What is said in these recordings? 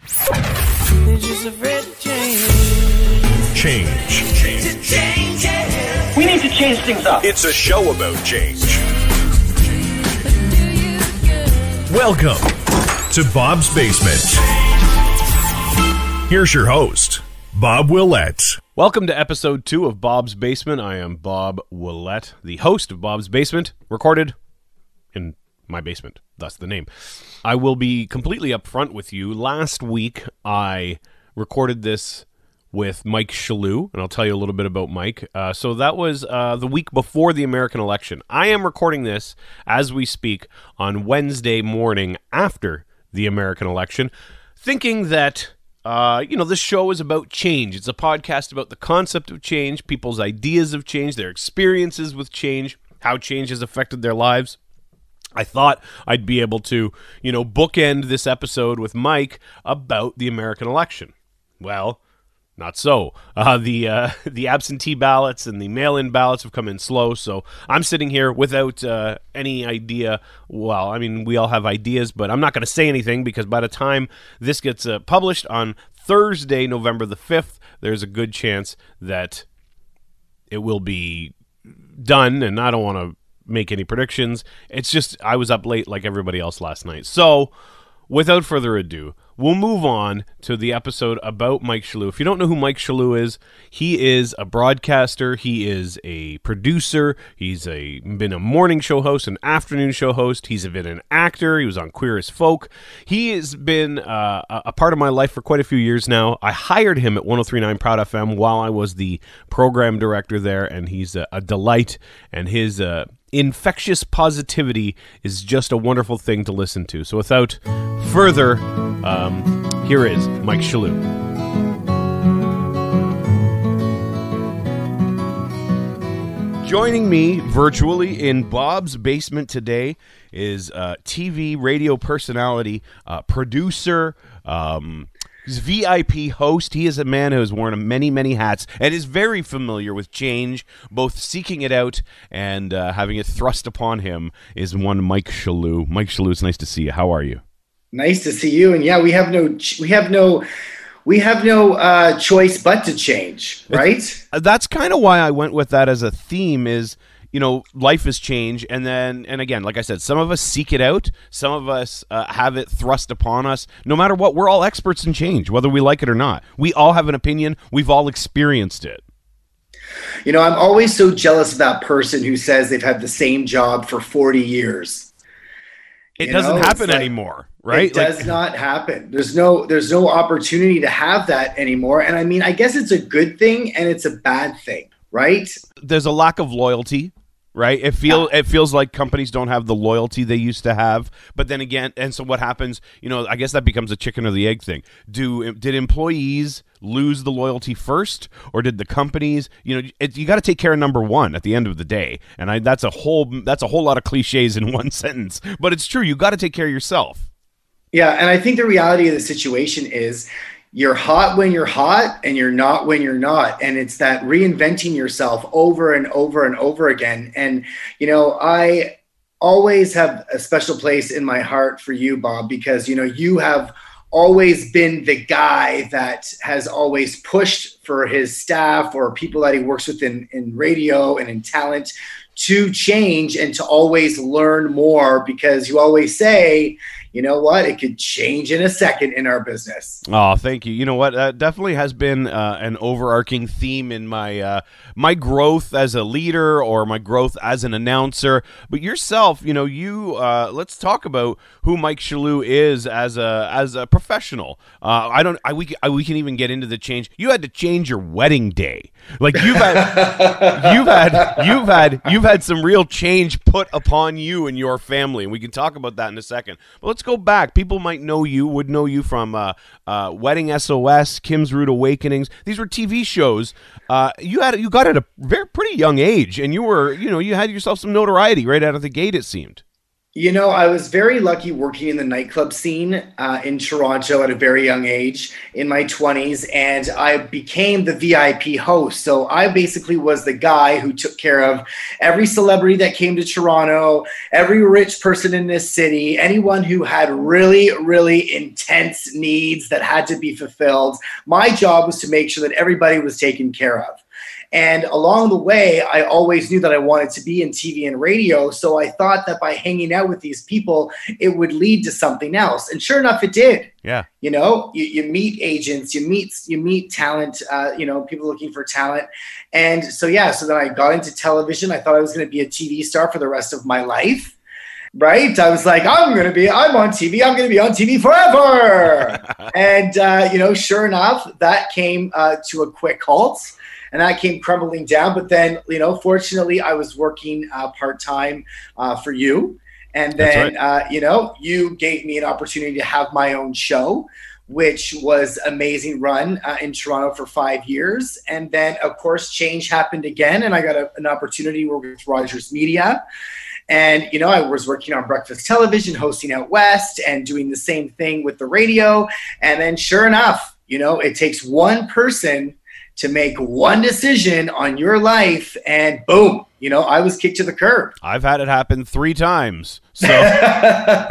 They're just afraid to change. Change. We need to change things up. It's a show about change. Welcome to Bob's Basement. Here's your host, Bob Willett. Welcome to episode 2 of Bob's Basement. I am Bob Willett, the host of Bob's Basement, recorded in my basement, thus the name. I will be completely upfront with you. Last week, I recorded this with Mike Chalut, and I'll tell you a little bit about Mike. So that was the week before the American election. I am recording this as we speak on Wednesday morning after the American election, thinking that this show is about change. It's a podcast about the concept of change, people's ideas of change, their experiences with change, how change has affected their lives. I thought I'd be able to, bookend this episode with Mike about the American election. Well, not so. The absentee ballots and the mail-in ballots have come in slow, so I'm sitting here without any idea. Well, I mean, we all have ideas, but I'm not going to say anything because by the time this gets published on Thursday, November the 5th, there's a good chance that it will be done, and I don't want to make any predictions. It's just I was up late like everybody else last night. So, without further ado, we'll move on to the episode about Mike Chalut. If you don't know who Mike Chalut is, he is a broadcaster. He is a producer. He's been a morning show host, an afternoon show host. He's been an actor. He was on Queer as Folk. He has been a part of my life for quite a few years now. I hired him at 103.9 Proud FM while I was the program director there, and he's a delight, and his infectious positivity is just a wonderful thing to listen to. So without further, here is Mike Chalut. Joining me virtually in Bob's Basement today is TV, radio personality, producer, he's VIP host. He is a man who has worn many, many hats and is very familiar with change, both seeking it out and having it thrust upon him, is one Mike Chalut. Mike Chalut, it's nice to see you. How are you? Nice to see you. And yeah, we have no choice but to change, right? That's kind of why I went with that as a theme is, life is change. And again, like I said, some of us seek it out. Some of us have it thrust upon us. No matter what, we're all experts in change, whether we like it or not. We all have an opinion. We've all experienced it. I'm always so jealous of that person who says they've had the same job for 40 years. It doesn't happen anymore, right? It does not happen. There's no opportunity to have that anymore. And I mean, I guess it's a good thing and it's a bad thing, right? There's a lack of loyalty, right? It feels like companies don't have the loyalty they used to have. But then again, and so what happens, I guess that becomes a chicken or the egg thing. Did employees lose the loyalty first, or did the companies, you got to take care of number one at the end of the day. And that's a whole lot of cliches in one sentence, but it's true. You got to take care of yourself. Yeah. And I think the reality of the situation is you're hot when you're hot and you're not when you're not. And it's that reinventing yourself over and over and over again. And, I always have a special place in my heart for you, Bob, because, you have always been the guy that has always pushed for his staff or people that he works with in radio and in talent to change and to always learn more, because you always say, you know what, it could change in a second in our business. Oh, thank you. You know what? That definitely has been an overarching theme in my my growth as a leader or my growth as an announcer. But yourself, let's talk about who Mike Chalut is as a professional. We can even get into the change. You had to change your wedding day. Like you've had some real change put upon you and your family, and we can talk about that in a second. But let's go back. People would know you from Wedding SOS, Kim's Rude Awakenings. These were TV shows. You got at a pretty young age, and you had yourself some notoriety right out of the gate, it seemed. You know, I was very lucky working in the nightclub scene in Toronto at a very young age in my 20s, and I became the VIP host. So I basically was the guy who took care of every celebrity that came to Toronto, every rich person in this city, anyone who had really, really intense needs that had to be fulfilled. My job was to make sure that everybody was taken care of. And along the way, I always knew that I wanted to be in TV and radio. So I thought that by hanging out with these people, it would lead to something else. And sure enough, it did. Yeah. You know, you meet agents, you meet talent, people looking for talent. And so then I got into television. I thought I was going to be a TV star for the rest of my life. Right. I was like, I'm on TV. I'm going to be on TV forever. And, sure enough, that came to a quick halt. And that came crumbling down. But then, fortunately, I was working part-time for you. And then, you gave me an opportunity to have my own show, which was amazing run in Toronto for 5 years. And then, of course, change happened again. And I got an opportunity to work with Rogers Media. And, I was working on breakfast television, hosting out west and doing the same thing with the radio. And then sure enough, it takes one person to make one decision on your life, and boom, I was kicked to the curb. I've had it happen 3 times. So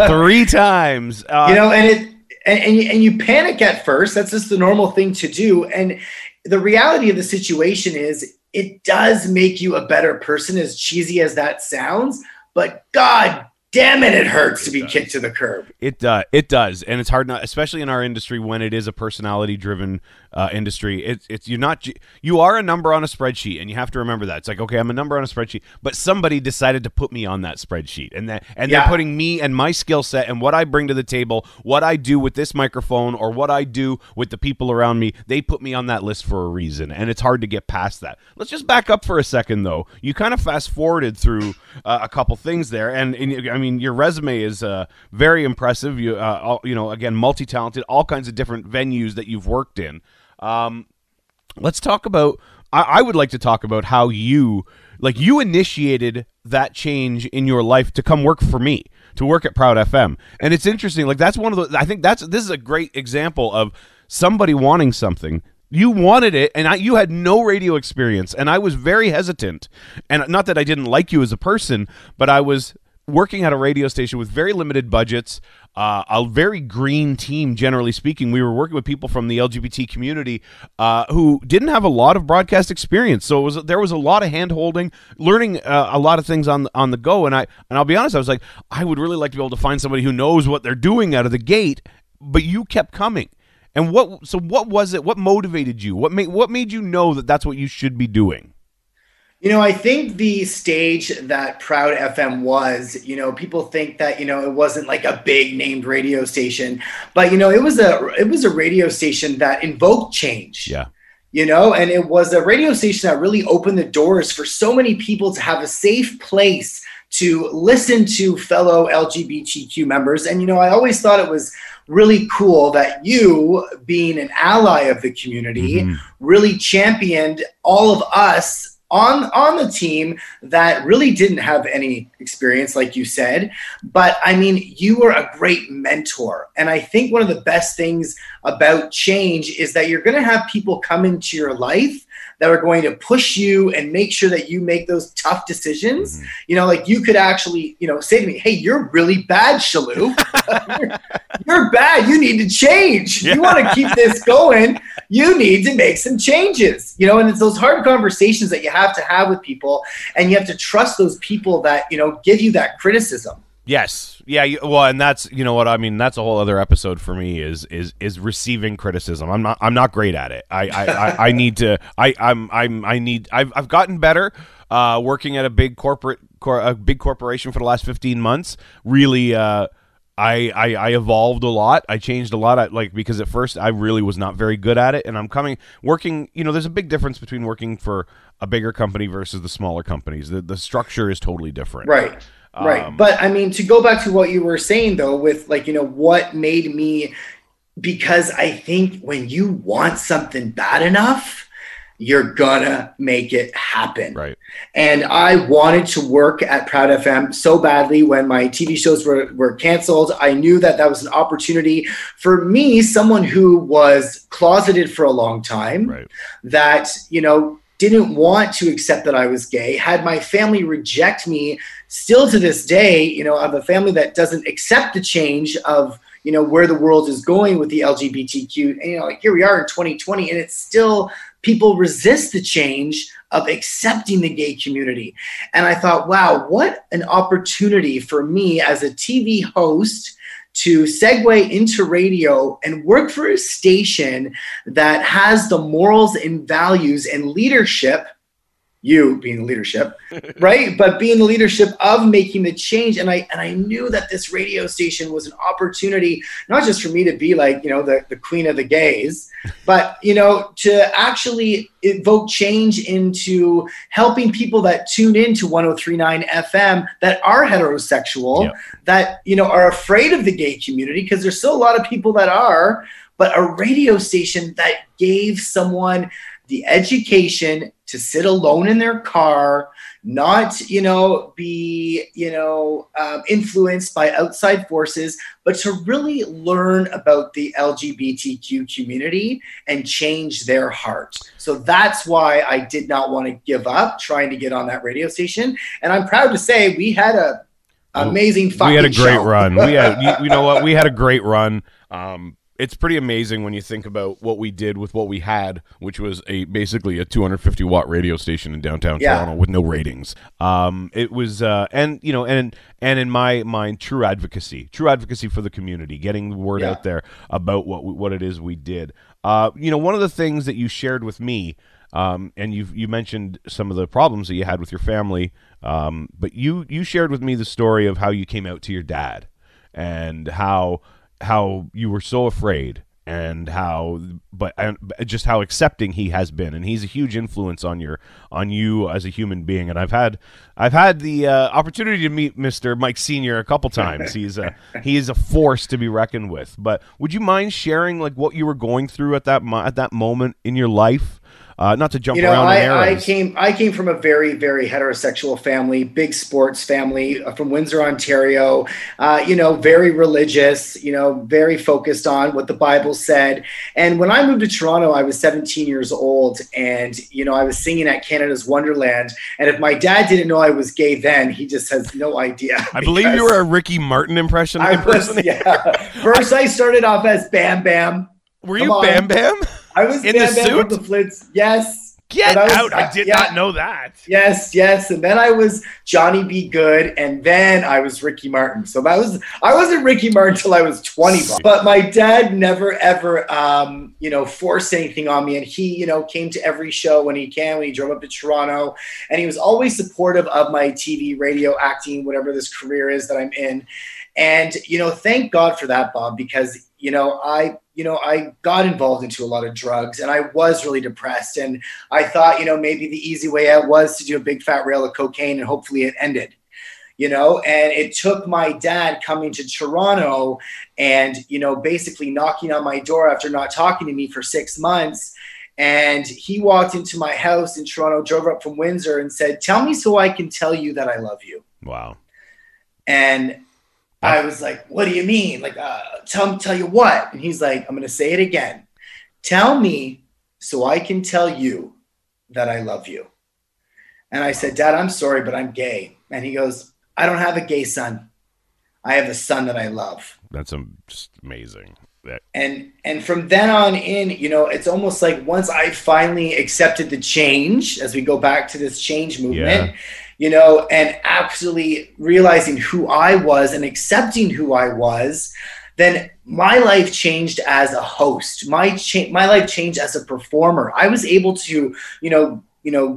3 times. And you panic at first. That's just the normal thing to do. And the reality of the situation is it does make you a better person, as cheesy as that sounds, but God damn it, it hurts to be kicked to the curb. It does, and it's hard, not, especially in our industry when it is a personality-driven industry. You are a number on a spreadsheet, and you have to remember that. It's like, okay, I'm a number on a spreadsheet, but somebody decided to put me on that spreadsheet, and they're putting me and my skill set and what I bring to the table, what I do with this microphone, or what I do with the people around me. They put me on that list for a reason, and it's hard to get past that. Let's just back up for a second, though. You kind of fast-forwarded through a couple things there, and I mean, your resume is very impressive. You, again, multi-talented, all kinds of different venues that you've worked in. Let's talk about. I would like to talk about how you initiated that change in your life to come work for me, to work at Proud FM, and it's interesting. Like that's one of the. I think this is a great example of somebody wanting something. You wanted it, and you had no radio experience, and I was very hesitant. And not that I didn't like you as a person, but I was working at a radio station with very limited budgets, a very green team, generally speaking. We were working with people from the LGBT community who didn't have a lot of broadcast experience. So there was a lot of hand-holding, learning a lot of things on the go. And I'll be honest, I was like, I would really like to be able to find somebody who knows what they're doing out of the gate, but you kept coming. And what was it? What motivated you? What made you know that that's what you should be doing? I think the stage that Proud FM was, people think that, it wasn't like a big named radio station, but, it was a radio station that invoked change. Yeah. And it was a radio station that really opened the doors for so many people to have a safe place to listen to fellow LGBTQ members. And, I always thought it was really cool that you, being an ally of the community, really championed all of us on the team that really didn't have any experience, like you said. But I mean, you were a great mentor. And I think one of the best things about change is that you're going to have people come into your life that are going to push you and make sure that you make those tough decisions. Like you could actually, say to me, hey, you're really bad, Chalut. You're bad. You need to change. You want to keep this going. You need to make some changes, and it's those hard conversations that you have to have with people, and you have to trust those people that, give you that criticism. Yes. Yeah. And that's, what I mean, that's a whole other episode for me is receiving criticism. I'm not great at it. I need to, I've gotten better, working at a big corporation for the last 15 months. Really, I evolved a lot. I changed a lot. Because at first I really was not very good at it, and I'm working, there's a big difference between working for a bigger company versus the smaller companies. The structure is totally different. Right. Right. But I mean, to go back to what you were saying though, with what made me, because I think when you want something bad enough, you're gonna make it happen. Right. And I wanted to work at Proud FM so badly. When my TV shows were canceled, I knew that was an opportunity for me, someone who was closeted for a long time, Right. that, didn't want to accept that I was gay, had my family reject me. Still to this day, I have a family that doesn't accept the change of, where the world is going with the LGBTQ. And, here we are in 2020, and it's still, people resist the change of accepting the gay community. And I thought, wow, what an opportunity for me as a TV host to segue into radio and work for a station that has the morals and values and leadership, you being the leadership, right? But being the leadership of making the change. And I knew that this radio station was an opportunity, not just for me to be like, the queen of the gays, but, to actually evoke change into helping people that tune into 103.9 FM that are heterosexual, Yep. that, are afraid of the gay community, because there's still a lot of people that are, but a radio station that gave someone the education to sit alone in their car, not, be, influenced by outside forces, but to really learn about the LGBTQ community and change their heart. So that's why I did not want to give up trying to get on that radio station. And I'm proud to say we had a amazing fucking We had a great show. run. We had, you know what? We had a great run. It's pretty amazing when you think about what we did with what we had, which was basically a 250 watt radio station in downtown Toronto with no ratings. It was, and in my mind, true advocacy for the community, getting the word out there about what it is we did. One of the things that you shared with me, and you mentioned some of the problems that you had with your family, but you shared with me the story of how you came out to your dad and how you were so afraid, and just how accepting he has been, and he's a huge influence on you as a human being. And I've had the opportunity to meet Mr. Mike Sr. a couple times. He is a force to be reckoned with. But would you mind sharing like what you were going through at that moment in your life? Not to jump around in eras. I came from a very, very heterosexual family, big sports family from Windsor, Ontario, very religious, very focused on what the Bible said. And when I moved to Toronto, I was 17 years old, and, I was singing at Canada's Wonderland. And if my dad didn't know I was gay then, he just has no idea. I believe you were a Ricky Martin impression. First, I started off as Bam Bam. Were you Bam Bam? I was in Bam the Bam suit? from the Flits. Yes. Get out. I did not know that. Yes. And then I was Johnny B. Good. And then I was Ricky Martin. So I wasn't Ricky Martin until I was 20. But my dad never, ever, forced anything on me. And he, came to every show when he drove up to Toronto. And he was always supportive of my TV, radio, acting, whatever this career is that I'm in. And, thank God for that, Bob, because, I got involved into a lot of drugs, and I was really depressed. And I thought, maybe the easy way out was to do a big fat rail of cocaine and hopefully it ended, and it took my dad coming to Toronto and, basically knocking on my door after not talking to me for 6 months. And he walked into my house in Toronto, drove up from Windsor and said, "Tell me so I can tell you that I love you." Wow. And I was like, "What do you mean? Like, tell you what?" And he's like, "I'm going to say it again. Tell me so I can tell you that I love you." And I said, "Dad, I'm sorry, but I'm gay." And he goes, "I don't have a gay son. I have a son that I love." That's just amazing. And from then on in, it's almost like once I finally accepted the change, as we go back to this change movement, and absolutely realizing who I was and accepting who I was, then my life changed as a host. My life changed as a performer. I was able to,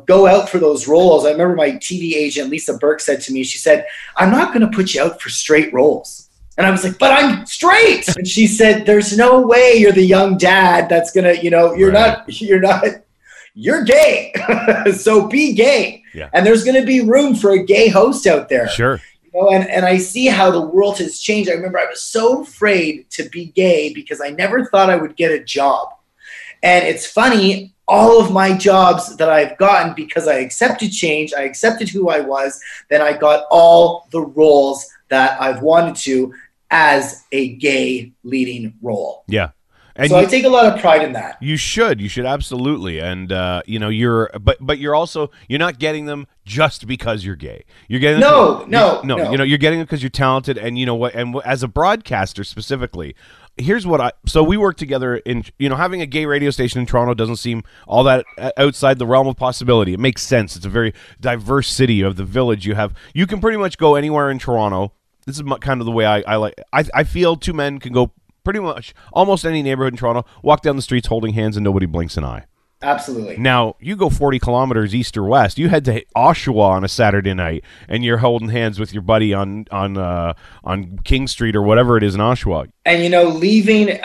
go out for those roles. I remember my TV agent, Lisa Burke, said to me, she said, "I'm not going to put you out for straight roles." And I was like, "But I'm straight." And she said, "There's no way you're the young dad that's going to, you're gay. So be gay." Yeah. And there's going to be room for a gay host out there. Sure. And I see how the world has changed. I remember I was so afraid to be gay because I never thought I would get a job. And it's funny, all of my jobs that I've gotten because I accepted change, I accepted who I was, then I got all the roles that I've wanted to as a gay leading role. Yeah. And so I take a lot of pride in that. You should absolutely. And you're not getting them just because you're gay. You're getting no. You're getting them because you're talented. And you know what? And as a broadcaster specifically, here's what so we work together in, having a gay radio station in Toronto doesn't seem all that outside the realm of possibility. It makes sense. It's a very diverse city. Of the Village, you can pretty much go anywhere in Toronto. This is kind of the way I like. I feel two men can go pretty much almost any neighborhood in Toronto, walk down the streets holding hands, and nobody blinks an eye. Absolutely. Now, you go 40 kilometers east or west, you head to Oshawa on a Saturday night, and you're holding hands with your buddy on King Street or whatever it is in Oshawa. And, leaving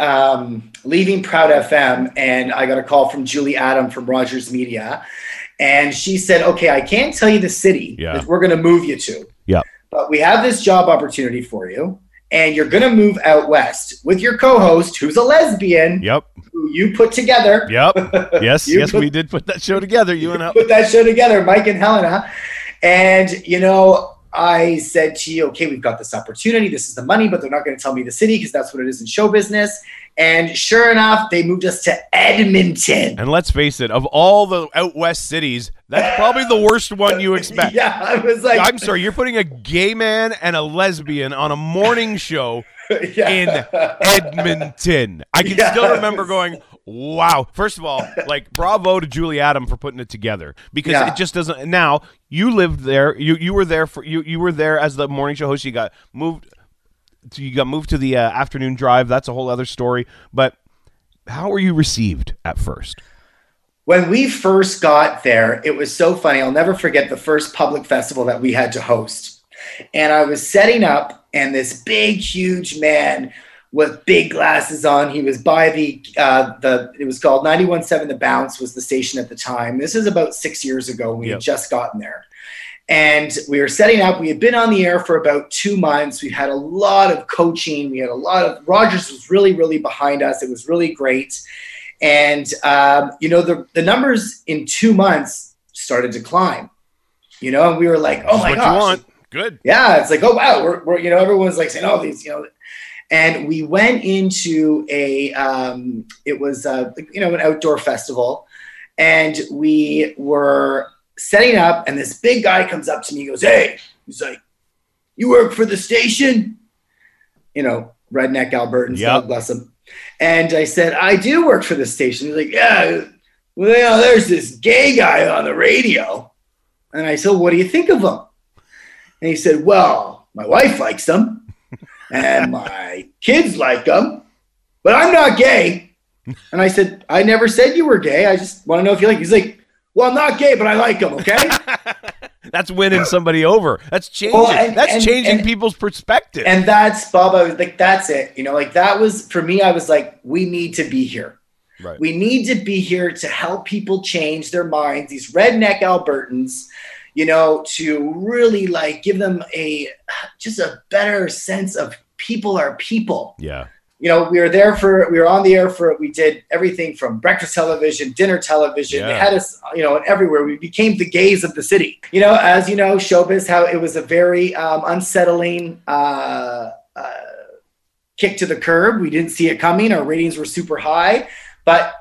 Proud FM, and I got a call from Julie Adam from Rogers Media, and she said, okay, I can't tell you the city that we're going to move you to. Yeah. But we have this job opportunity for you, and you're going to move out west with your co-host, who's a lesbian. Yep. Who you put together. Yep. Yes. We did put that show together. You and I put that show together, Mike and Helena. And, I said to you, okay, we've got this opportunity. This is the money, but they're not going to tell me the city because that's what it is in show business. And sure enough, they moved us to Edmonton. And let's face it, of all the out west cities, that's probably the worst one you expect. Yeah, I was like, I'm sorry, you're putting a gay man and a lesbian on a morning show in Edmonton. I can still remember going, wow. First of all, bravo to Julie Adam for putting it together, because it just doesn't. Now, you lived there. You were there you were there as the morning show host. You got moved to the afternoon drive. That's a whole other story. But how were you received at first? When we first got there, it was so funny. I'll never forget the first public festival that we had to host. And I was setting up, and this big, huge man with big glasses on, he was by it was called 91.7 The Bounce was the station at the time. This is about 6 years ago. We had just gotten there. And we were setting up. We had been on the air for about 2 months. We had a lot of coaching. Rogers was really, really behind us. It was really great. And, the numbers in 2 months started to climb, and we were like, oh my gosh. You want. Good. Yeah. It's like, oh, wow. We're everyone's like saying, oh, these, and we went into an outdoor festival, and we were setting up, and this big guy comes up to me, he goes, hey, he's like, you work for the station? Redneck Albertans, God bless him. And I said, I do work for the station. He's like, yeah, well, there's this gay guy on the radio. And I said, what do you think of him? And he said, well, my wife likes him and my kids like him, but I'm not gay. And I said, I never said you were gay. I just want to know if you like. He's like, well, I'm not gay, but I like him. Okay. That's winning somebody over. That's changing. That's changing people's perspective. And that's, Bob, I was like, that's it. That was, for me, I was like, we need to be here. Right. We need to be here to help people change their minds, these redneck Albertans, to really give them just a better sense of people are people. Yeah. We were on the air we did everything from breakfast television, dinner television. Yeah. They had us, everywhere. We became the gays of the city. As showbiz, how it was a very unsettling kick to the curb. We didn't see it coming. Our ratings were super high, but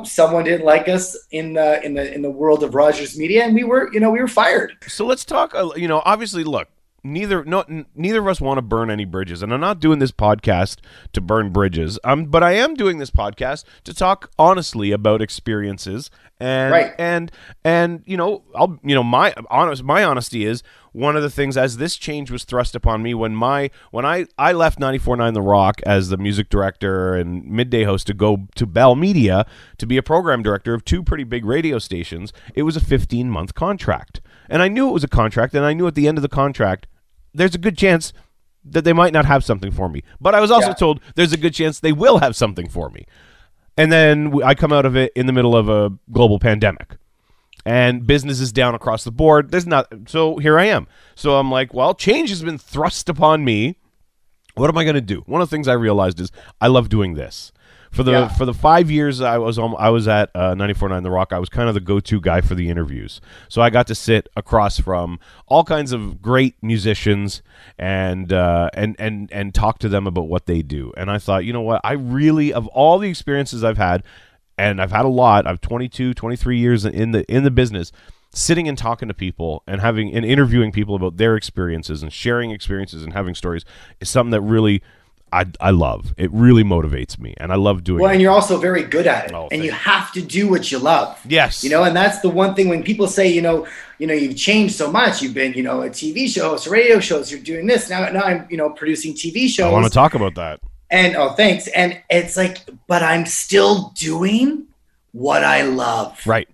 someone didn't like us in the world of Rogers Media, and we were fired. So let's talk. Obviously, look. Neither of us want to burn any bridges, and I'm not doing this podcast to burn bridges. But I am doing this podcast to talk honestly about experiences, and right. and my honesty is one of the things, as this change was thrust upon me when I left 94.9 The Rock as the music director and midday host to go to Bell Media to be a program director of two pretty big radio stations. It was a 15-month contract. And I knew it was a contract, and I knew at the end of the contract, there's a good chance that they might not have something for me. But I was also told there's a good chance they will have something for me. And then I come out of it in the middle of a global pandemic. And business is down across the board. So here I am. So I'm like, well, change has been thrust upon me. What am I going to do? One of the things I realized is I love doing this. For the 5 years I was at 94.9 The Rock, I was kind of the go-to guy for the interviews. So I got to sit across from all kinds of great musicians and talk to them about what they do. And I thought, you know what? I really, of all the experiences I've had, and I've had a lot, I've 22, 23 years in the business, sitting and talking to people and interviewing people about their experiences and sharing experiences and having stories is something that really I love. It really motivates me, and I love doing it. Well, and you're also very good at it, Oh, and you have to do what you love. Yes. And that's the one thing when people say, you've changed so much. You've been, a TV show host, radio shows. You're doing this now. Now I'm, producing TV shows. I want to talk about that. And thanks. And it's like, but I'm still doing what I love. Right.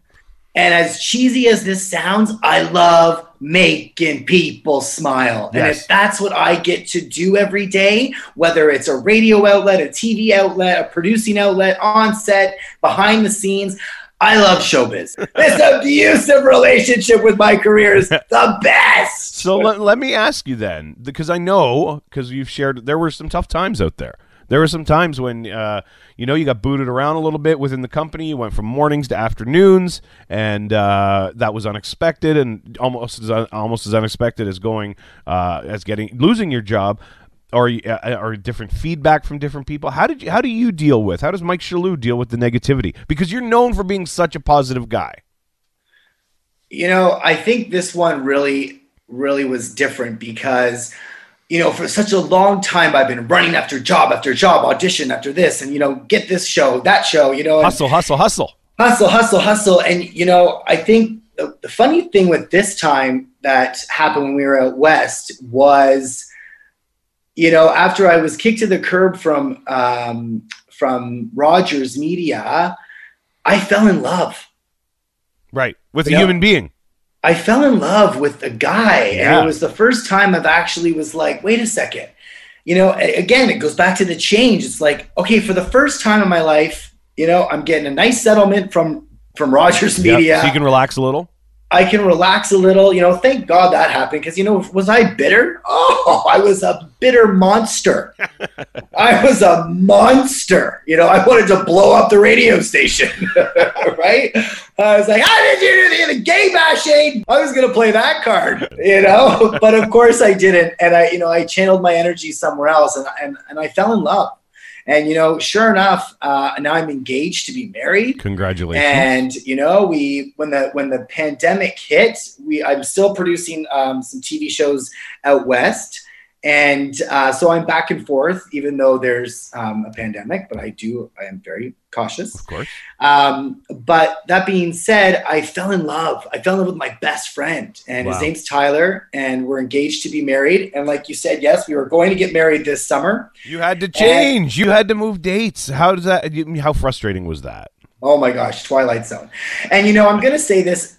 And as cheesy as this sounds, I love making people smile. Yes. And if that's what I get to do every day, whether it's a radio outlet, a TV outlet, a producing outlet, on set, behind the scenes, I love showbiz. This abusive relationship with my career is the best. So let me ask you then, because I know, because you've shared, there were some tough times out there. There were some times when, you got booted around a little bit within the company. You went from mornings to afternoons, and that was unexpected, and almost as unexpected as losing your job, or different feedback from different people. How does Mike Chalut deal with the negativity? Because you're known for being such a positive guy. I think this one really, really was different because for such a long time, I've been running after job, audition after this, and, get this show, that show, Hustle. And, I think the funny thing with this time that happened when we were out West was, after I was kicked to the curb from Rogers Media, I fell in love. Right. With a human being. I fell in love with a guy, yeah. And it was the first time I've actually was like, wait a second. Again, it goes back to the change. It's like, okay, for the first time in my life, I'm getting a nice settlement from Rogers Media. So you can relax a little. I can relax a little, thank God that happened. Because, was I bitter? Oh, I was a bitter monster. I was a monster. I wanted to blow up the radio station, right? I was like, how did you do the gay bashing? I was going to play that card, but of course I didn't. And I channeled my energy somewhere else and I fell in love. And, sure enough, now I'm engaged to be married. Congratulations. And, when the pandemic hit, I'm still producing some TV shows out West. And so I'm back and forth, even though there's a pandemic, but I am very cautious. Of course. But that being said, I fell in love. I fell in love with my best friend, and His name's Tyler, and we're engaged to be married. And like you said, yes, we were going to get married this summer. You had to change. You had to move dates. How how frustrating was that? Oh my gosh, Twilight Zone. And, I'm going to say this,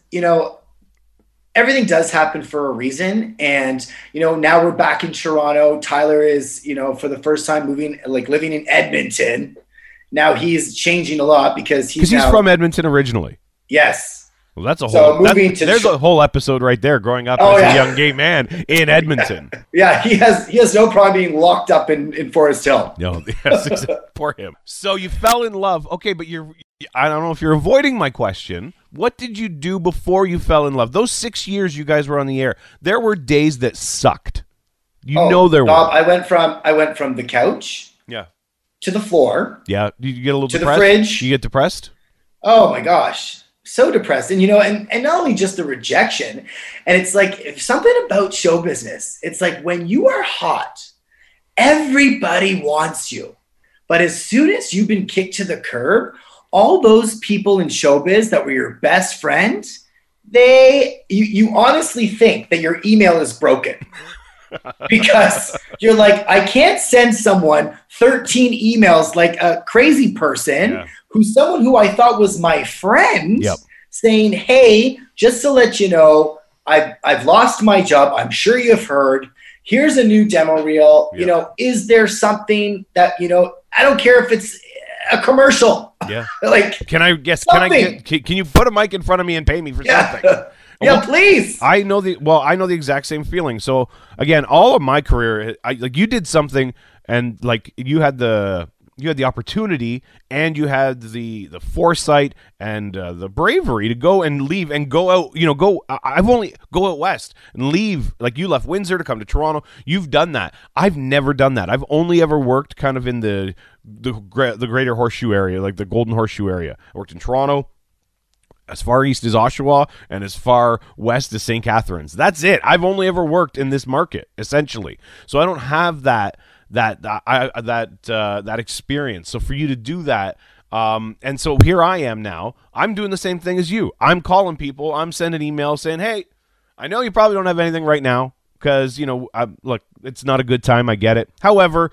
everything does happen for a reason. And, now we're back in Toronto. Tyler is, for the first time living in Edmonton. Now he's changing a lot because he's from Edmonton originally. Yes. Well, that's a whole, there's a whole episode right there, growing up as a young gay man in Edmonton. Yeah, he has no problem being locked up in Forest Hill. No, yes, poor him. So you fell in love. Okay, but I don't know if you're avoiding my question. What did you do before you fell in love? Those 6 years you guys were on the air, there were days that sucked. There were. I went from the couch to the floor. Yeah, you get a little to depressed? The fridge. You get depressed? Oh my gosh. So depressed. And, and not only just the rejection, and it's like something about show business. It's like when you are hot, everybody wants you. But as soon as you've been kicked to the curb, all those people in showbiz that were your best friends, you honestly think that your email is broken. Because you're like, I can't send someone 13 emails like a crazy person who's someone who I thought was my friend saying, hey, just to let you know, I've lost my job. I'm sure you've heard. Here's a new demo reel. Is there something that, I don't care if it's a commercial. Yeah. Can you put a mic in front of me and pay me for something? Yeah, please. I know the exact same feeling. So again, all of my career, you did something, and you had the you had the opportunity and you had the foresight and the bravery to go and leave and go out, I've only go out west and leave, like you left Windsor to come to Toronto. You've done that. I've never done that. I've only ever worked kind of in the greater Horseshoe area, like the Golden Horseshoe area. I worked in Toronto, as far east as Oshawa and as far west as St. Catharines. That's it. I've only ever worked in this market, essentially. So I don't have that experience. So for you to do that, and so here I am now. I'm doing the same thing as you. I'm calling people. I'm sending emails saying, "Hey, I know you probably don't have anything right now because look, it's not a good time. I get it. However,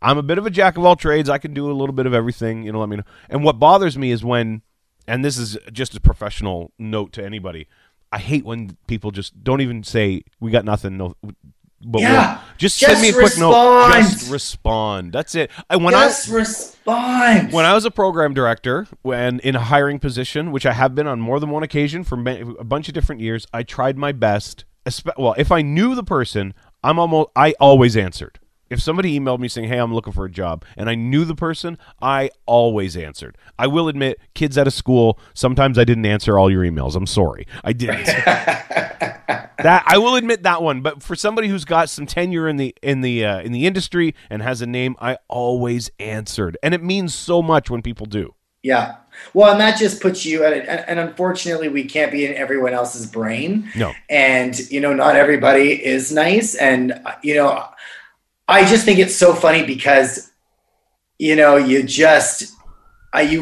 I'm a bit of a jack of all trades. I can do a little bit of everything. Let me know." And what bothers me is when, and this is just a professional note to anybody, I hate when people just don't even say, "We got nothing." No. But just send me a quick note. Just respond. That's it. Respond. When I was a program director, when in a hiring position, which I have been on more than one occasion for a bunch of different years, I tried my best. Well, if I knew the person, I always answered. If somebody emailed me saying, "Hey, I'm looking for a job," and I knew the person, I always answered. I will admit, kids out of school, sometimes I didn't answer all your emails. I'm sorry. I didn't. That I will admit that one. But for somebody who's got some tenure in the industry and has a name, I always answered. And it means so much when people do. Yeah. Well, and that just puts you at it. And unfortunately, we can't be in everyone else's brain. No. And, not everybody is nice. And, I just think it's so funny because, you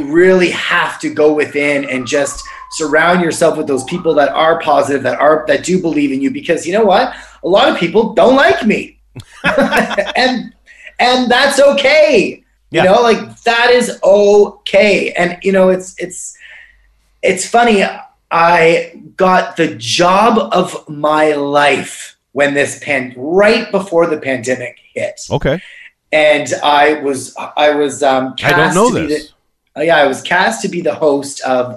really have to go within and just surround yourself with those people that are positive, that do believe in you, because you know what? A lot of people don't like me. and that's okay. Yeah. That is okay. And it's funny. I got the job of my life when right before the pandemic hit. Okay. And I was cast I don't know this. I was cast to be the host of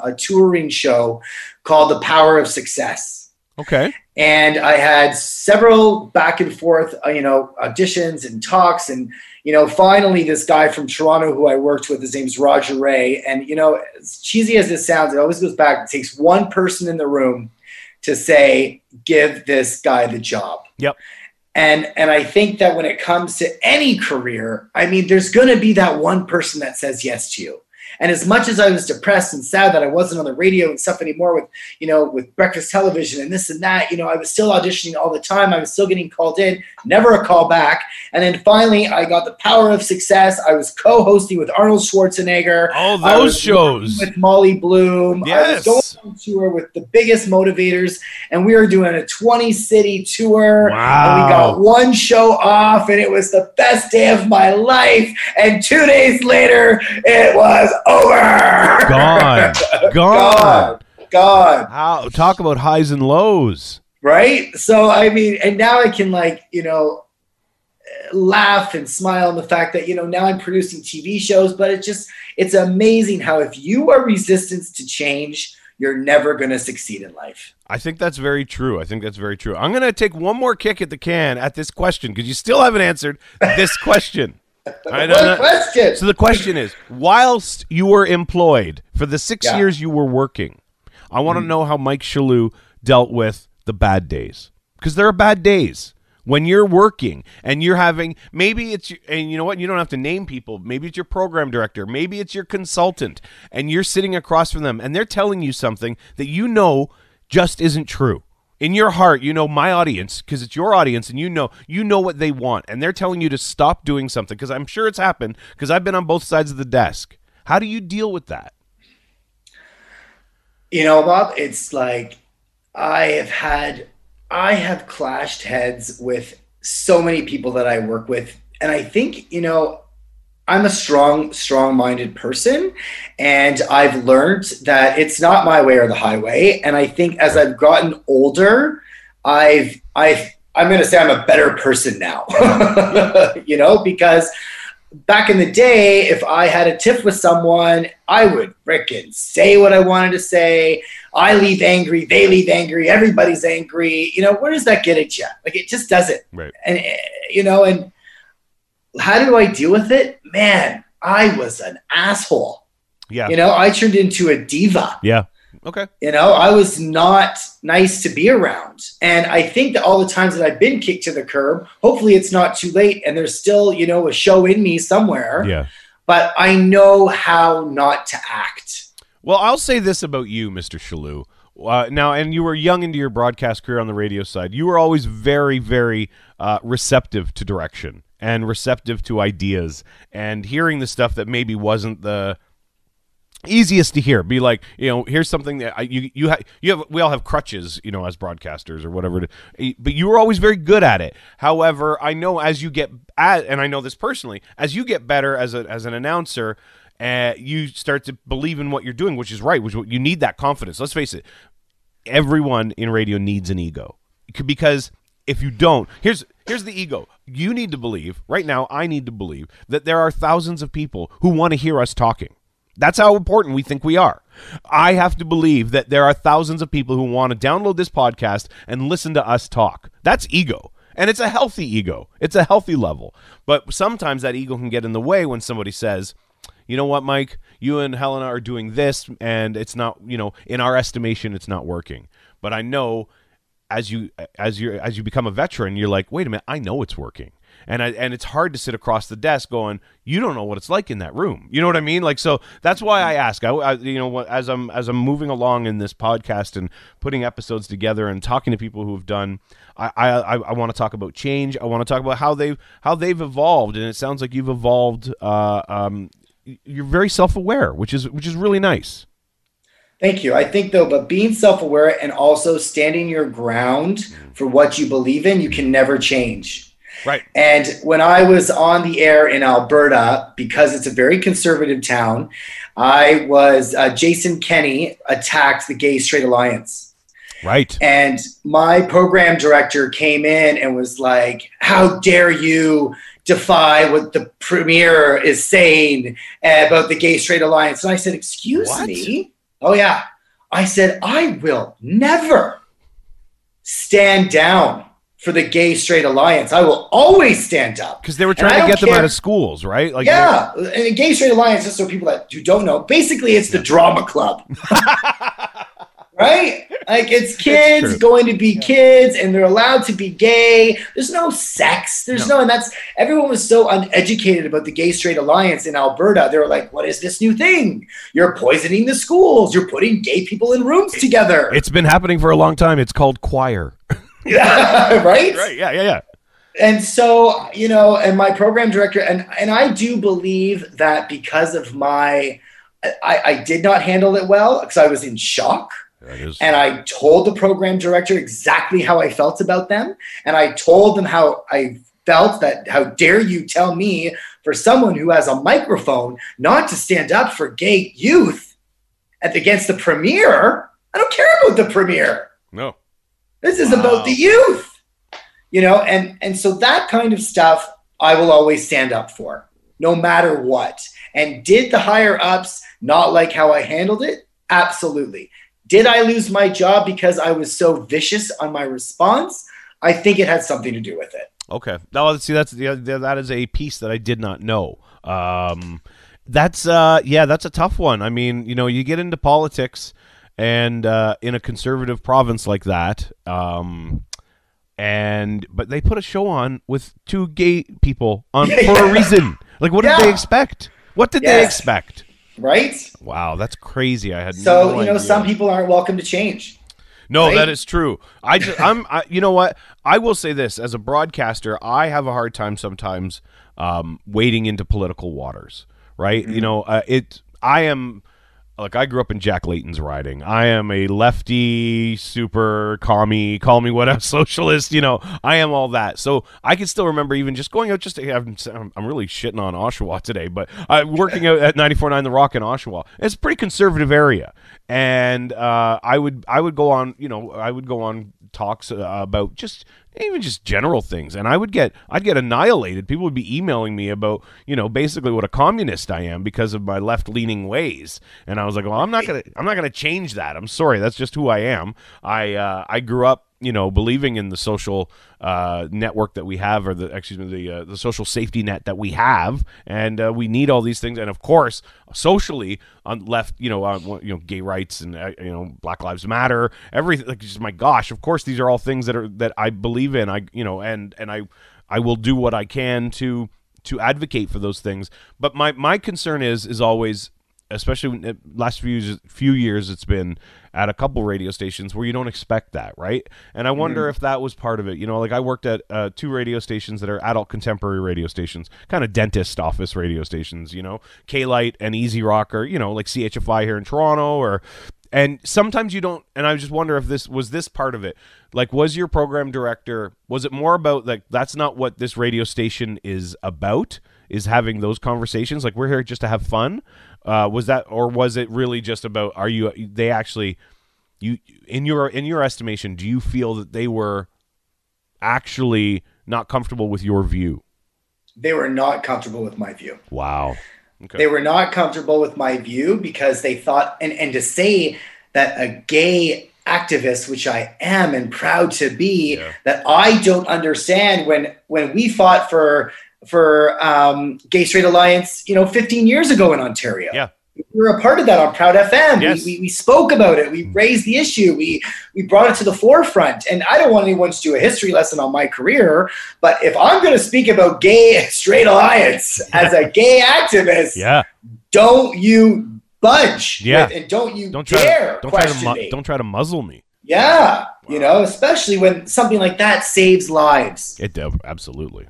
a touring show called The Power of Success. Okay. And I had several back and forth, auditions and talks. And, finally this guy from Toronto who I worked with, his name's Roger Ray. And, as cheesy as this sounds, it always goes back. It takes one person in the room to say, give this guy the job. Yep. And I think that when it comes to any career, there's going to be that one person that says yes to you. And as much as I was depressed and sad that I wasn't on the radio and stuff anymore with breakfast television and this and that, I was still auditioning all the time. I was still getting called in, never a call back. And then finally I got The Power of Success. I was co-hosting with Arnold Schwarzenegger. All those shows. With Molly Bloom. Yes. I was going on tour with the biggest motivators, and we were doing a 20-city tour. Wow. And we got one show off, and it was the best day of my life. And 2 days later, it was over. Gone. How talk about highs and lows, right? So and now I can laugh and smile on the fact that now I'm producing TV shows, but it's amazing how if you are resistant to change, you're never going to succeed in life. I think that's very true. I'm going to take one more kick at the can at this question because you still haven't answered this question. What question? So the question is, whilst you were employed for the 6 years you were working, I want to know how Mike Chalut dealt with the bad days, because there are bad days when you're working and you're having, maybe it's, and you know what, you don't have to name people. Maybe it's your program director. Maybe it's your consultant, and you're sitting across from them and they're telling you something that just isn't true. In your heart, my audience, because it's your audience, and you know what they want, and they're telling you to stop doing something, because I'm sure it's happened, because I've been on both sides of the desk. How do you deal with that? Bob, it's like I have clashed heads with so many people that I work with, and I think, I'm a strong-minded person, and I've learned that it's not my way or the highway. And I think as I've gotten older, I'm going to say I'm a better person now, because back in the day, if I had a tiff with someone, I would frickin' say what I wanted to say. I leave angry, they leave angry, everybody's angry. Where does that get at you? It just doesn't. Right. And how do I deal with it? Man, I was an asshole. Yeah. I turned into a diva. Yeah. Okay. I was not nice to be around. And I think that all the times that I've been kicked to the curb, hopefully it's not too late and there's still, a show in me somewhere. Yeah. But I know how not to act. Well, I'll say this about you, Mr. Chalut. Now, and you were young into your broadcast career on the radio side. You were always very, very receptive to direction and receptive to ideas and hearing the stuff that maybe wasn't the easiest to hear. Be like, here's something that we all have crutches, as broadcasters or whatever, but you were always very good at it. However, I know as you get and I know this personally, as you get better as an announcer, you start to believe in what you're doing, which is right, you need that confidence. Let's face it, everyone in radio needs an ego, because if you don't, here's the ego. You need to believe right now. I need to believe that there are thousands of people who want to hear us talking. That's how important we think we are. I have to believe that there are thousands of people who want to download this podcast and listen to us talk. That's ego. And it's a healthy ego. It's a healthy level. But sometimes that ego can get in the way when somebody says, you know what, Mike, you and Helena are doing this, and it's not, in our estimation, it's not working. But I know as you become a veteran, you're like, wait a minute, I know it's working. And it's hard to sit across the desk going, you don't know what it's like in that room. You know what I mean? Like, so that's why I ask. As I'm moving along in this podcast and putting episodes together and talking to people who've done, I want to talk about change. I want to talk about how they've evolved, and it sounds like you've evolved. You're very self-aware, which is really nice. Thank you. I think, though, but being self-aware and also standing your ground for what you believe in, you can never change. Right. And when I was on the air in Alberta, because it's a very conservative town, Jason Kenney attacked the Gay Straight Alliance. Right. And my program director came in and was like, how dare you defy what the premier is saying about the Gay Straight Alliance? And I said, excuse me? Oh, yeah. I said, I will never stand down for the Gay Straight Alliance. I will always stand up. Because they were trying to get them out of schools, right? Like, yeah. And the Gay Straight Alliance, just so people who don't know, basically it's the drama club. Right? Like, it's kids going to be kids, and they're allowed to be gay. There's no sex. And everyone was so uneducated about the Gay Straight Alliance in Alberta. They were like, what is this new thing? You're poisoning the schools. You're putting gay people in rooms together. It's been happening for a long time. It's called choir. Yeah, right? Right, yeah. And so, and my program director, and I do believe that because of I did not handle it well because I was in shock. And I told the program director exactly how I felt about them. And I told them how I felt, that how dare you tell me, for someone who has a microphone, not to stand up for gay youth against the premier. I don't care about the premier. No. This is about the youth, and so that kind of stuff I will always stand up for, no matter what. And did the higher ups not like how I handled it? Absolutely. Did I lose my job because I was so vicious on my response? I think it had something to do with it. Okay. Now, see, that is a piece that I did not know. That's a tough one. I mean, you get into politics, and in a conservative province like that, but they put a show on with two gay people on for a reason. Like, what did they expect? What did they expect? Right? Wow, that's crazy. I had no idea. Some people aren't welcome to change. No, right? That is true. You know what? I will say this: as a broadcaster, I have a hard time sometimes wading into political waters. Right? Mm-hmm. I am. Look, I grew up in Jack Layton's riding. I am a lefty, super commie, call me whatever, socialist, I am all that. So I can still remember even just going out I'm really shitting on Oshawa today, but working out at 94.9 The Rock in Oshawa. It's a pretty conservative area. And I would go on talks about just general things, and I'd get annihilated. People would be emailing me about basically what a communist I am because of my left-leaning ways, and I was like, well, I'm not gonna change that. I'm sorry, that's just who I am. I grew up believing in the social network that we have, or the social safety net that we have, and we need all these things. And of course, socially, on left, gay rights and Black Lives Matter, everything. Like, just, my gosh, of course, these are all things that I believe in. I will do what I can to advocate for those things. But my concern is always, especially in the last few years, it's been at a couple radio stations where you don't expect that, right? And I wonder if that was part of it. Like, I worked at 2 radio stations that are adult contemporary radio stations, kind of dentist office radio stations, K-Light and Easy Rock, or, like CHFI here in Toronto, and sometimes you don't, and I just wonder if this was part of it. Like, was your program director, was it more about, like, that's not what this radio station is about, is having those conversations? Like, we're here just to have fun? Was that, or was it really just about, in your estimation, do you feel that they were actually not comfortable with your view? They were not comfortable with my view. Wow. Okay. They were not comfortable with my view because they thought, and to say that a gay activist, which I am and proud to be, that I don't understand when we fought for Gay Straight Alliance, 15 years ago in Ontario. Yeah. We were a part of that on Proud FM. Yes. We spoke about it. We raised the issue. We brought it to the forefront. And I don't want anyone to do a history lesson on my career, but if I'm going to speak about Gay Straight Alliance as a gay activist, don't you budge. And don't dare question me. Don't try to muzzle me. Yeah. Wow. Especially when something like that saves lives. It absolutely.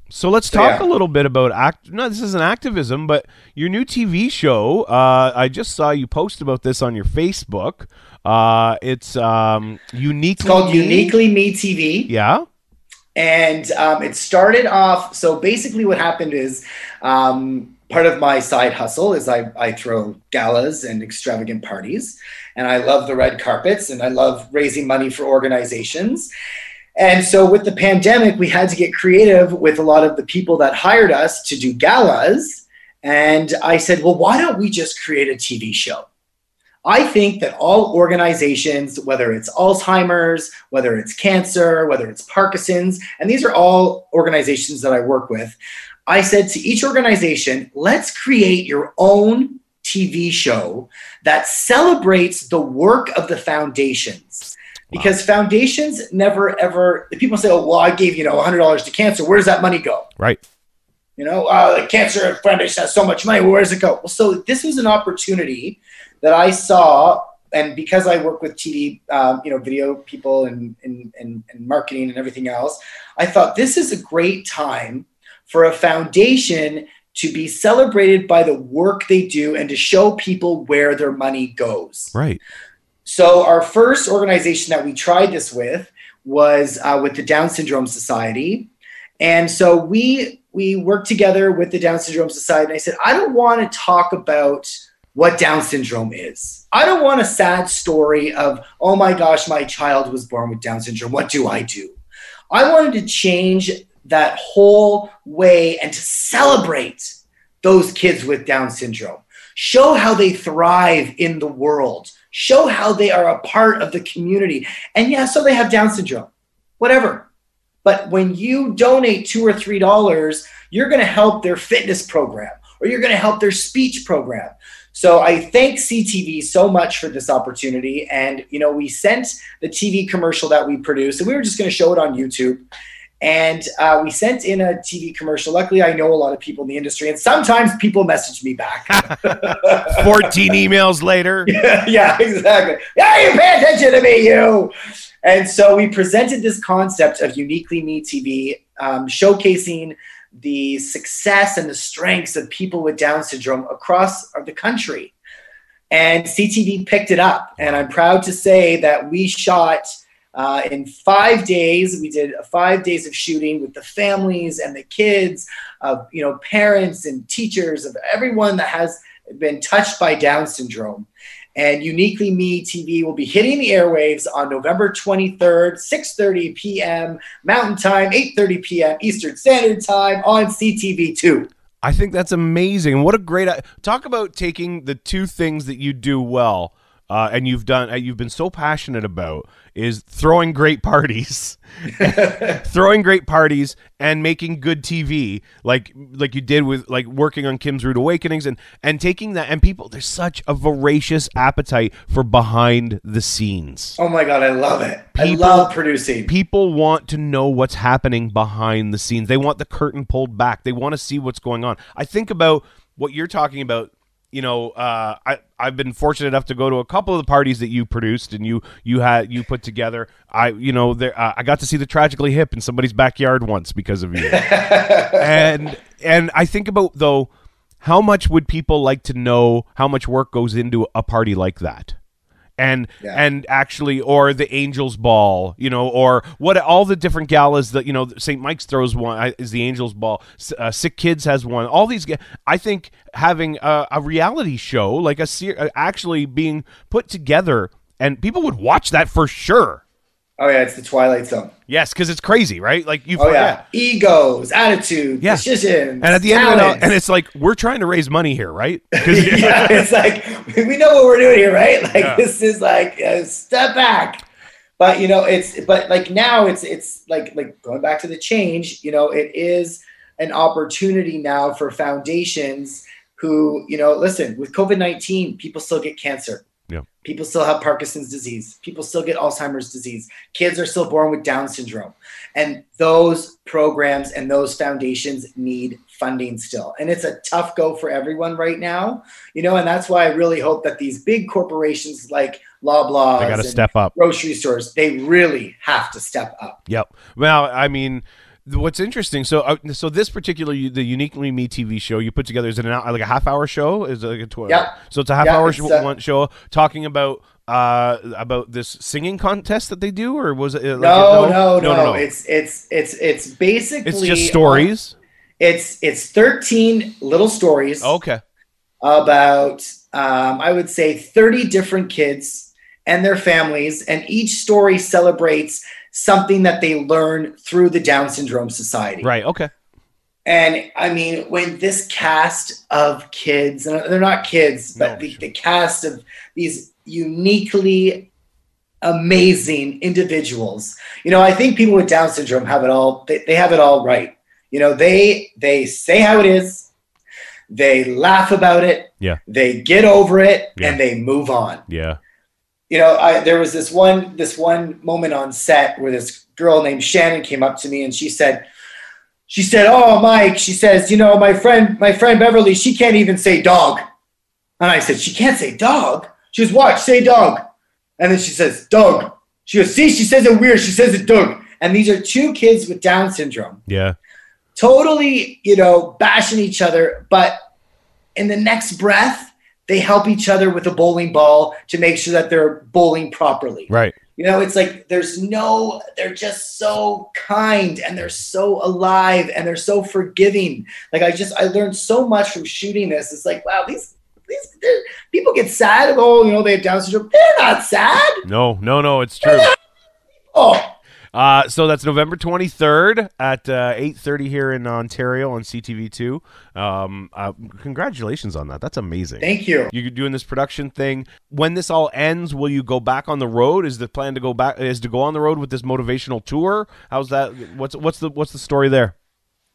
So let's talk a little bit about this isn't activism, but your new TV show. I just saw you post about this on your Facebook. It's called Uniquely Me TV. Yeah. And it started off, so basically what happened is part of my side hustle is I throw galas and extravagant parties, and I love the red carpets, and I love raising money for organizations. And so with the pandemic, we had to get creative with a lot of the people that hired us to do galas. And I said, well, why don't we just create a TV show? I think that all organizations, whether it's Alzheimer's, whether it's cancer, whether it's Parkinson's, and these are all organizations that I work with, I said to each organization, let's create your own TV show that celebrates the work of the foundations. Because foundations never, ever, people say, oh, well, I gave, $100 to cancer. Where does that money go? Right. The Cancer Foundation has so much money. Where does it go? Well, so this was an opportunity that I saw. And because I work with TV, video people and marketing and everything else, I thought this is a great time for a foundation to be celebrated by the work they do and to show people where their money goes. Right. So our first organization that we tried this with was with the Down Syndrome Society. And so we worked together with the Down Syndrome Society. And I said, I don't want to talk about what Down syndrome is. I don't want a sad story of, oh my gosh, my child was born with Down syndrome. What do I do? I wanted to change that whole way and to celebrate those kids with Down syndrome. Show how they thrive in the world. Show how they are a part of the community. And so they have Down syndrome, whatever. But when you donate $2 or $3, you're going to help their fitness program, or you're going to help their speech program. So I thank CTV so much for this opportunity. And, we sent the TV commercial that we produced, and we were just going to show it on YouTube. And we sent in a TV commercial. Luckily, I know a lot of people in the industry, and sometimes people message me back. 14 emails later. Yeah, exactly. Yeah, you pay attention to me, you. And so we presented this concept of Uniquely Me TV, showcasing the success and the strengths of people with Down syndrome across the country. And CTV picked it up. And I'm proud to say that we shot in 5 days. We did 5 days of shooting with the families and the kids, of parents and teachers, of everyone that has been touched by Down syndrome. And Uniquely Me TV will be hitting the airwaves on November 23rd, 6:30 p.m. Mountain Time, 8:30 p.m. Eastern Standard Time on CTV2. I think that's amazing. What a great talk about taking the two things that you do well, and you've been so passionate about is throwing great parties, and making good TV, like you did with like working on Kim's Rude Awakenings, and taking that, and people, there's such a voracious appetite for behind the scenes. Oh my God, I love it. I love producing. People want to know what's happening behind the scenes. They want the curtain pulled back. They want to see what's going on. I think about what you're talking about. You know, I've been fortunate enough to go to a couple of the parties that you produced and you put together. I got to see the Tragically Hip in somebody's backyard once because of you. and I think about, though, how much would people like to know how much work goes into a party like that? And actually, or the Angels Ball, you know, or what, all the different galas that, you know, St. Mike's throws one, is the Angels Ball, Sick Kids has one, all these, I think having a reality show, like actually being put together, and people would watch that for sure. Oh yeah, it's the Twilight Zone. Yes, because it's crazy, right? Like you. Oh yeah, egos, attitude, decisions, and at the talents. end of it all, and it's like we're trying to raise money here, right? Yeah, it's like we know what we're doing here, right? Like this is like a step back, but you know, now it's like going back to the change. You know, it is an opportunity now for foundations who, you know, listen, with COVID-19, people still get cancer. Yeah. People still have Parkinson's disease. People still get Alzheimer's disease. Kids are still born with Down syndrome. And those programs and those foundations need funding still. And it's a tough go for everyone right now, you know, and that's why I really hope that these big corporations like Loblaws, they got to step up. Grocery stores, they really have to step up. Yep. Well, I mean, what's interesting, so this particular, the Uniquely Me TV show you put together, is it like a half-hour show? Is it like a 12? Yep. So it's a half-hour show talking about this singing contest that they do, or was it? No. It's basically, it's just stories. It's 13 little stories. Okay. About I would say 30 different kids and their families, and each story celebrates something that they learn through the Down Syndrome Society. Right. Okay. And I mean, when this cast of kids, and they're not kids, but the cast of these uniquely amazing individuals, you know, I think people with Down syndrome have it all. They have it all right. You know, they say how it is. They laugh about it. Yeah. They get over it and they move on. Yeah. You know, there was this one moment on set where this girl named Shannon came up to me and she said, "Oh, Mike," she says, "you know, my friend Beverly, she can't even say dog." And I said, "She can't say dog?" She goes, "Watch, say dog." And then she says, "Dog." She goes, "See, she says it weird. She says it dog." And these are two kids with Down syndrome. Yeah. Totally, you know, bashing each other, but in the next breath, they help each other with a bowling ball to make sure that they're bowling properly. Right. You know, it's like they're just so kind and they're so alive and they're so forgiving. Like I learned so much from shooting this. It's like, wow, these people get sad. Oh, you know, they have Down syndrome. They're not sad. No, it's true. Oh. So that's November 23rd at 8:30 here in Ontario on CTV2. Congratulations on that. That's amazing. Thank you. You're doing this production thing. When this all ends, will you go back on the road? Is the plan to go on the road with this motivational tour? How's that? What's the story there?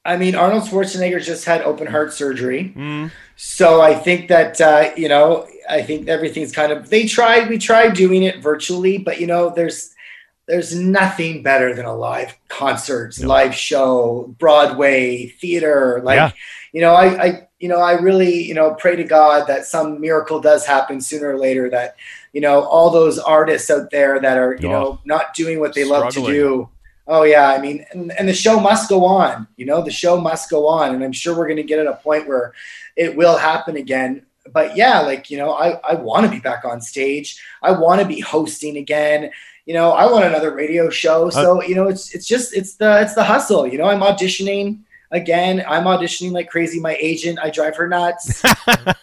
I mean, Arnold Schwarzenegger just had open heart surgery. So I think that, you know, I think everything's kind of, we tried doing it virtually, but you know, there's nothing better than a live concert, live show, Broadway, theater. Like, you know, I really, you know, pray to God that some miracle does happen sooner or later, that, you know, all those artists out there that are, you know, not doing what they love to do. Oh yeah. I mean, and the show must go on, you know, the show must go on. And I'm sure we're going to get at a point where it will happen again. But yeah, like, you know, I want to be back on stage. I want to be hosting again. You know, I want another radio show. So, you know, it's the hustle. You know, I'm auditioning again. I'm auditioning like crazy. My agent, I drive her nuts.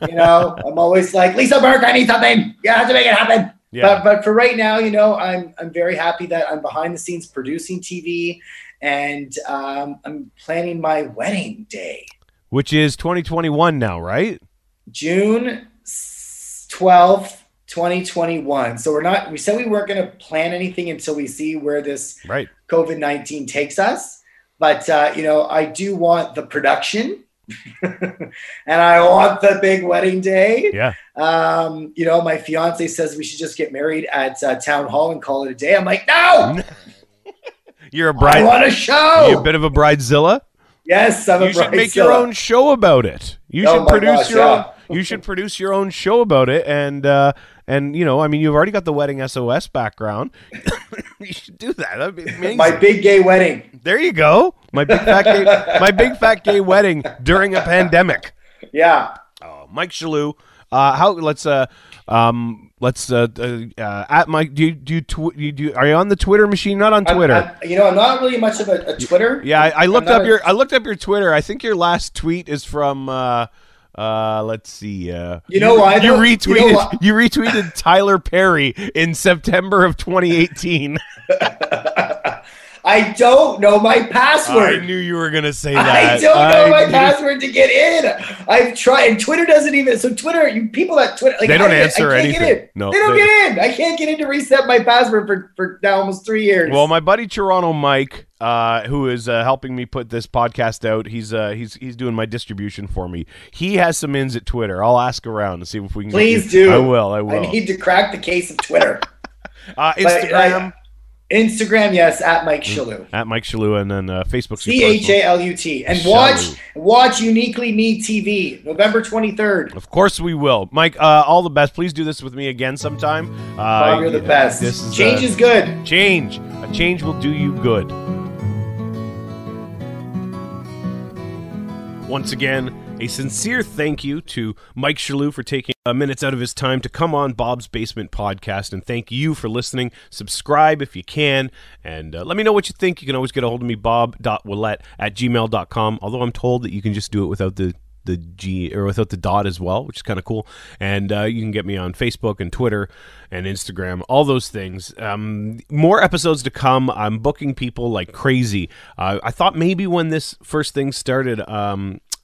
You know, I'm always like, "Lisa Burke, I need something. You have to make it happen." Yeah. But for right now, you know, I'm very happy that I'm behind the scenes producing TV, and I'm planning my wedding day, which is 2021 now, right? June 12th. 2021. So we said we weren't going to plan anything until we see where this COVID-19 takes us. But, I do want the production and I want the big wedding day. Yeah. My fiance says we should just get married at town hall and call it a day. I'm like, no, you're a bride. I want a show. You're a bit of a bridezilla. Yes, I'm a bridezilla. You should make your own show about it. You should produce your own. You should produce your own show about it, and you've already got the wedding SOS background. You should do that. That'd be amazing. My big gay wedding. There you go. My big fat gay wedding during a pandemic. Yeah. Oh, Mike Chalut. At Mike. Are you on the Twitter machine? Not on Twitter. I'm not really much of a Twitter. Yeah, I looked up your Twitter. I think your last tweet is from. Let's see. You know why? You retweeted Tyler Perry in September of 2018. I don't know my password. I knew you were going to say that. I don't know my password to get in. I've tried, and Twitter doesn't even. So Twitter, people at Twitter, they don't answer anything. No, they don't get in. I can't get in to reset my password for now almost 3 years. Well, my buddy Toronto Mike, who is helping me put this podcast out, he's doing my distribution for me. He has some ins at Twitter. I'll ask around and see if we can. Please do. I will. I need to crack the case of Twitter. Instagram, yes, at Mike Chalut. At Mike Chalut, and then Facebook. CHALUT. And watch Uniquely Me TV, November 23rd. Of course we will. Mike, all the best. Please do this with me again sometime. Bob, you're the best. Change is good. Change. A change will do you good. Once again, a sincere thank you to Mike Chalut for taking minutes out of his time to come on Bob's Basement Podcast, and thank you for listening. Subscribe if you can, and let me know what you think. You can always get a hold of me, bob.willett@gmail.com, although I'm told that you can just do it without the G or without the dot as well, which is kind of cool. And you can get me on Facebook and Twitter and Instagram, all those things. More episodes to come. I'm booking people like crazy. I thought maybe when this first thing started,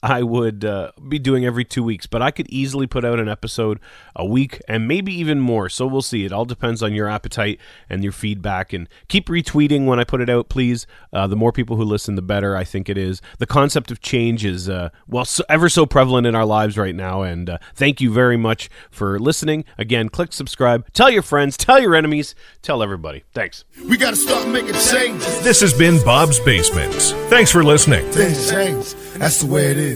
I would be doing every 2 weeks, but I could easily put out an episode a week and maybe even more. So we'll see. It all depends on your appetite and your feedback. And keep retweeting when I put it out, please. The more people who listen, the better I think it is. The concept of change is, ever so prevalent in our lives right now. And thank you very much for listening. Again, click subscribe. Tell your friends. Tell your enemies. Tell everybody. Thanks. We got to start making changes. This has been Bob's Basement. Thanks for listening. Things change. That's the way it is.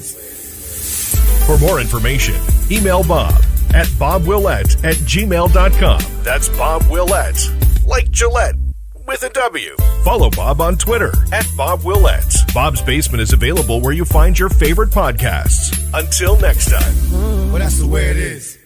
For more information, email Bob at bobwillett@gmail.com. That's Bob Willett, like Gillette, with a W. Follow Bob on Twitter at Bob Willett. Bob's Basement is available where you find your favorite podcasts. Until next time. Well, that's the way it is.